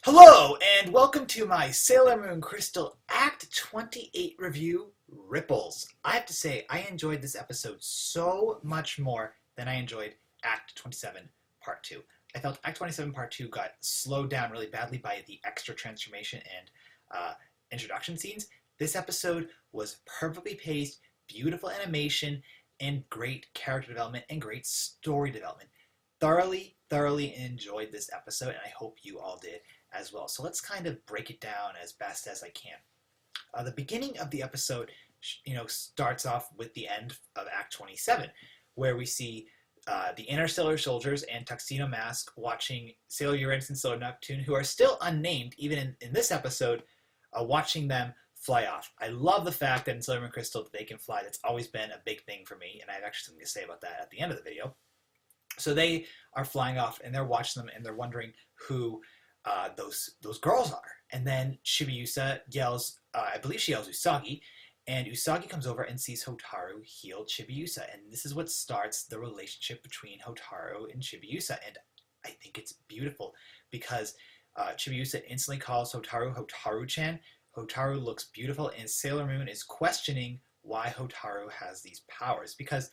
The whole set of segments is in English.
Hello, and welcome to my Sailor Moon Crystal Act 28 review, Ripples. I have to say, I enjoyed this episode so much more than I enjoyed Act 27 Part 2. I felt Act 27 Part 2 got slowed down really badly by the extra transformation and introduction scenes. This episode was perfectly paced, beautiful animation, and great character development and great story development. Thoroughly enjoyed this episode, and I hope you all did as well. So let's kind of break it down as best as I can. The beginning of the episode, starts off with the end of Act 27, where we see the Interstellar Soldiers and Tuxedo Mask watching Sailor Uranus and Sailor Neptune, who are still unnamed, even in this episode, watching them fly off. I love the fact that in Sailor Moon Crystal that they can fly. That's always been a big thing for me, and I have actually something to say about that at the end of the video. So they are flying off, and they're watching them, and they're wondering who those girls are. And then Chibi-Usa yells, I believe she yells Usagi, and Usagi comes over and sees Hotaru heal Chibi-Usa, and this is what starts the relationship between Hotaru and Chibi-Usa, and I think it's beautiful because Chibi-Usa instantly calls Hotaru Hotaru-chan. Hotaru looks beautiful, and Sailor Moon is questioning why Hotaru has these powers, because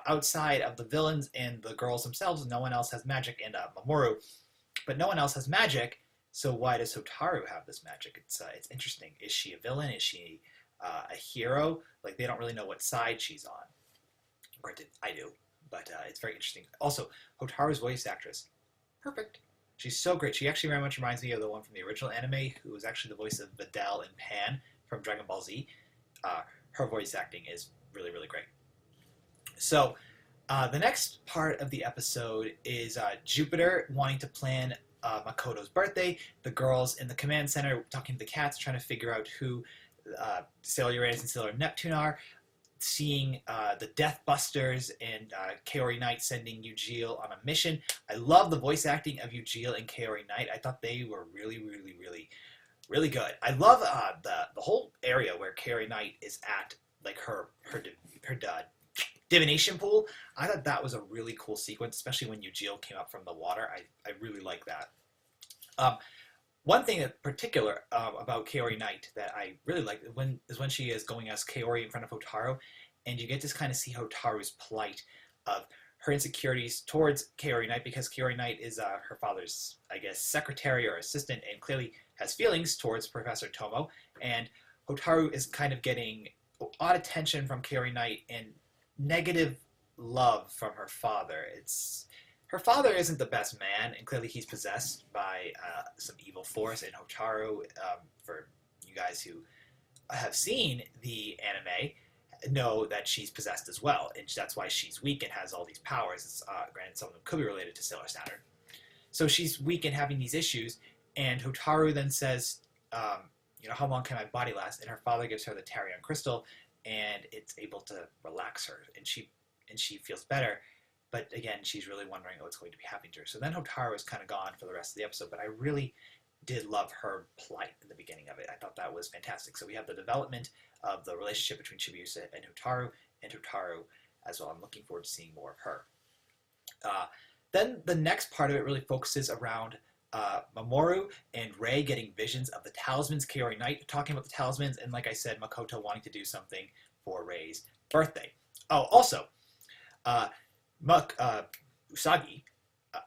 outside of the villains and the girls themselves, no one else has magic, and Mamoru, but no one else has magic, so why does Hotaru have this magic? It's interesting. Is she a villain? Is she a hero? Like, they don't really know what side she's on. Granted, I do, but it's very interesting. Also, Hotaru's voice actress, perfect. She's so great. She actually very much reminds me of the one from the original anime, who was actually the voice of Videl and Pan from Dragon Ball Z. Her voice acting is really great. So, the next part of the episode is Jupiter wanting to plan Makoto's birthday, the girls in the command center talking to the cats, trying to figure out who Sailor Uranus and Sailor Neptune are, seeing the Death Busters and Kaori Knight sending Eugeo on a mission. I love the voice acting of Eugeo and Kaori Knight. I thought they were really good. I love the whole area where Kaori Knight is at, like her divination pool. I thought that was a really cool sequence, especially when Eugeo came up from the water. I really like that. One thing in particular about Kaori Knight that I really like is when she is going as Kaori in front of Hotaru, and you get to kind of see Hotaru's plight of her insecurities towards Kaori Knight, because Kaori Knight is her father's, I guess, secretary or assistant, and clearly has feelings towards Professor Tomo, and Hotaru is kind of getting odd attention from Kaori Knight and negative love from her father. Her father isn't the best man, and clearly he's possessed by some evil force, and Hotaru, for you guys who have seen the anime, know that she's possessed as well, and that's why she's weak and has all these powers. Granted, some of them could be related to Sailor Saturn. So she's weak and having these issues, and Hotaru then says, how long can my body last? And her father gives her the Tarion crystal, and it's able to relax her, and she feels better. But again, she's really wondering what's going to be happening to her. So then Hotaru is kind of gone for the rest of the episode, but I really did love her plight in the beginning of it. I thought that was fantastic. So we have the development of the relationship between Chibi-Usa and Hotaru as well. I'm looking forward to seeing more of her. Then the next part of it really focuses around Mamoru and Rei getting visions of the talismans, Kaori Knight talking about the talismans, and like I said, Makoto wanting to do something for Rei's birthday. Oh, also, Usagi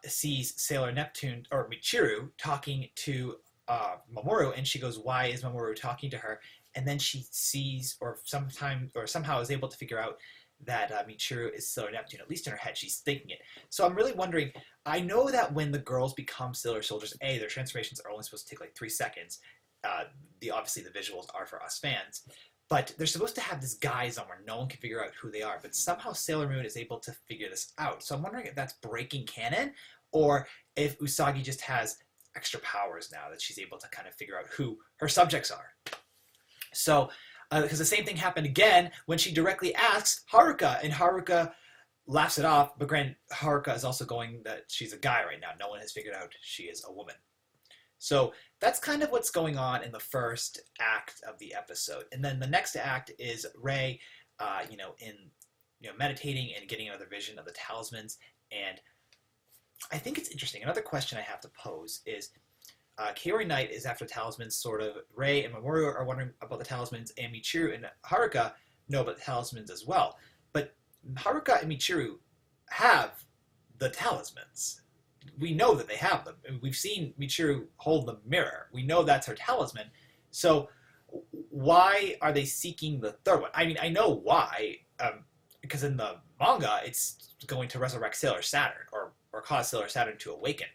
sees Sailor Neptune, or Michiru, talking to Mamoru, and she goes, why is Mamoru talking to her? And then she sees, or somehow is able to figure out that Michiru is Sailor Neptune, at least in her head. She's thinking it. So I'm really wondering, I know that when the girls become Sailor Soldiers, their transformations are only supposed to take like 3 seconds. Obviously the visuals are for us fans. But they're supposed to have this guise on where no one can figure out who they are. But somehow Sailor Moon is able to figure this out. So I'm wondering if that's breaking canon, or if Usagi just has extra powers now that she's able to kind of figure out who her subjects are. So, because the same thing happened again when she directly asks Haruka, and Haruka laughs it off, but granted, Haruka is also going that she's a guy right now. No one has figured out she is a woman. So that's kind of what's going on in the first act of the episode. And then the next act is Rei, meditating and getting another vision of the talismans. And I think it's interesting. Another question I have to pose is, Kaori Knight is after talismans, sort of. Rei and Mamoru are wondering about the talismans, and Michiru and Haruka know about the talismans as well. But Haruka and Michiru have the talismans. We know that they have them. We've seen Michiru hold the mirror. We know that's her talisman. So why are they seeking the third one? I mean, I know why. Because in the manga, it's going to resurrect Sailor Saturn or cause Sailor Saturn to awaken.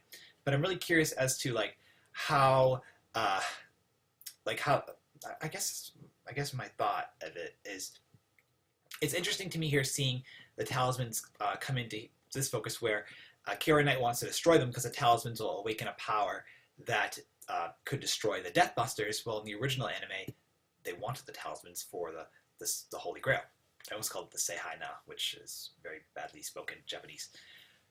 But I'm really curious as to how I guess my thought of it is, it's interesting to me here seeing the talismans come into this focus where Kaori Knight wants to destroy them because the talismans will awaken a power that could destroy the Deathbusters. Well, in the original anime, they wanted the talismans for the Holy Grail. It was called the Seihai Na, which is very badly spoken Japanese.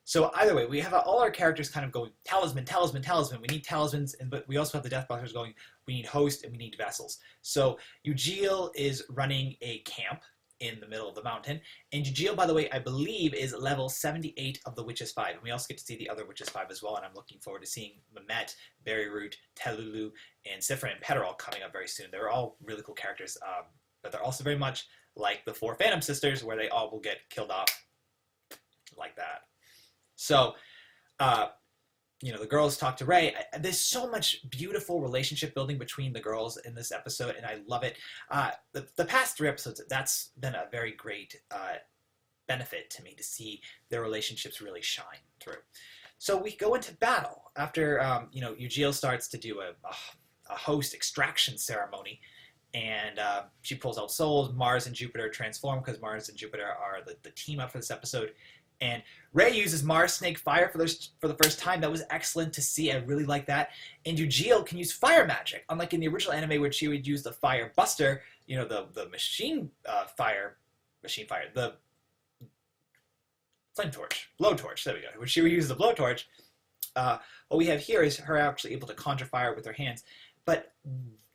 So either way, we have all our characters kind of going, talisman, talisman, talisman. We need talismans, but we also have the Deathbusters going, we need host and we need vessels. So Eugeo is running a camp in the middle of the mountain. And Eugeo, by the way, I believe is level 78 of the Witches 5. And we also get to see the other Witches 5 as well, and I'm looking forward to seeing Mehmet, Berryroot, Telulu, and Sifra and Petarol coming up very soon. They're all really cool characters, but they're also very much like the 4 Phantom Sisters, where they all will get killed off like that. So, the girls talk to Rei. There's so much beautiful relationship building between the girls in this episode, and I love it. The past 3 episodes, that's been a very great benefit to me to see their relationships really shine through. So we go into battle after, Eugeo starts to do a host extraction ceremony. And she pulls out souls. Mars and Jupiter transform because Mars and Jupiter are the team up for this episode. And Rei uses Mars Snake Fire for the first time. That was excellent to see. I really like that. And Eugeo can use fire magic, unlike in the original anime where she would use the Fire Buster, the machine fire, the flame torch, blowtorch. There we go. When she would use the blowtorch, what we have here is her actually able to conjure fire with her hands. But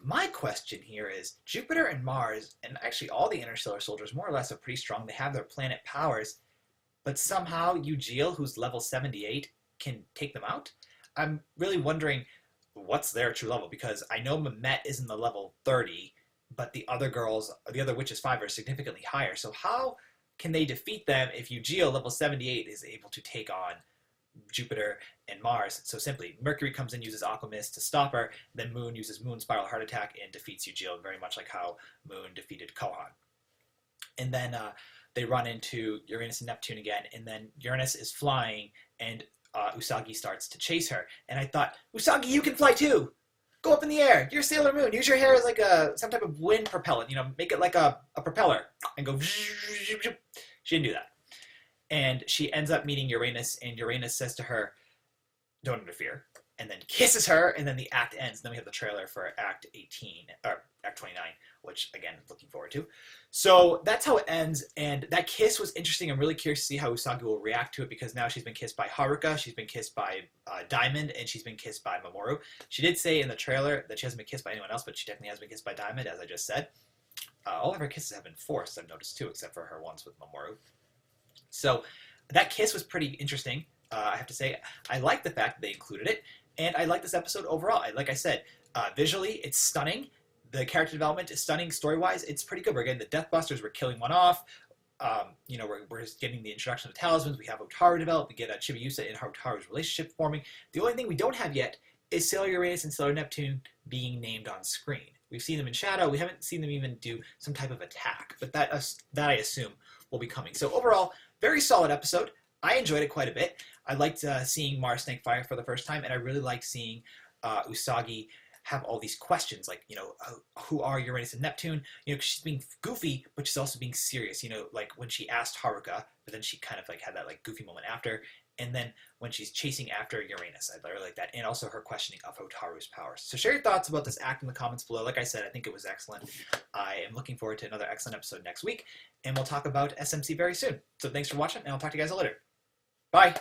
my question here is, Jupiter and Mars, and actually all the interstellar soldiers more or less are pretty strong. They have their planet powers, but somehow Eugeo, who's level 78, can take them out? I'm really wondering what's their true level, because I know Mehmet is in the level 30, but the other girls, the other Witches 5 are significantly higher. So how can they defeat them if Eugeo, level 78, is able to take on Jupiter and Mars so simply? Mercury comes in, uses Aquamist to stop her, then Moon uses Moon Spiral Heart Attack and defeats Eugeo, very much like how Moon defeated Kohan. And then they run into Uranus and Neptune again, and then Uranus is flying, and Usagi starts to chase her. And I thought, Usagi, you can fly too! Go up in the air! You're Sailor Moon! Use your hair as like some type of wind propellant, make it like a propeller, and go. She didn't do that. And she ends up meeting Uranus, and Uranus says to her, don't interfere, and then kisses her, and then the act ends. And then we have the trailer for Act 18, or Act 29, which, again, looking forward to. So that's how it ends, and that kiss was interesting. I'm really curious to see how Usagi will react to it, because now she's been kissed by Haruka, she's been kissed by Diamond, and she's been kissed by Mamoru. She did say in the trailer that she hasn't been kissed by anyone else, but she definitely has been kissed by Diamond, as I just said. All of her kisses have been forced, I've noticed, too, except for her ones with Mamoru. So that kiss was pretty interesting, I have to say. I like the fact that they included it, and I like this episode overall. Like I said, visually, it's stunning. The character development is stunning. Story-wise, it's pretty good. We're getting the Deathbusters. We're killing one off. We're getting the introduction of talismans. We have Hotaru developed. We get Chibi-Usa and Hotaru's relationship forming. The only thing we don't have yet is Sailor Uranus and Sailor Neptune being named on screen. We've seen them in shadow. We haven't seen them even do some type of attack, but that I assume will be coming. So overall, very solid episode. I enjoyed it quite a bit. I liked seeing Mars Snake Fire for the first time, and I really liked seeing Usagi have all these questions, like, who are Uranus and Neptune? She's being goofy, but she's also being serious, like when she asked Haruka, but then she kind of had that goofy moment after, and then when she's chasing after Uranus, I really like that, and also her questioning of Hotaru's powers. So share your thoughts about this act in the comments below. Like I said, I think it was excellent. I am looking forward to another excellent episode next week, and we'll talk about SMC very soon. So thanks for watching, and I'll talk to you guys later. Bye!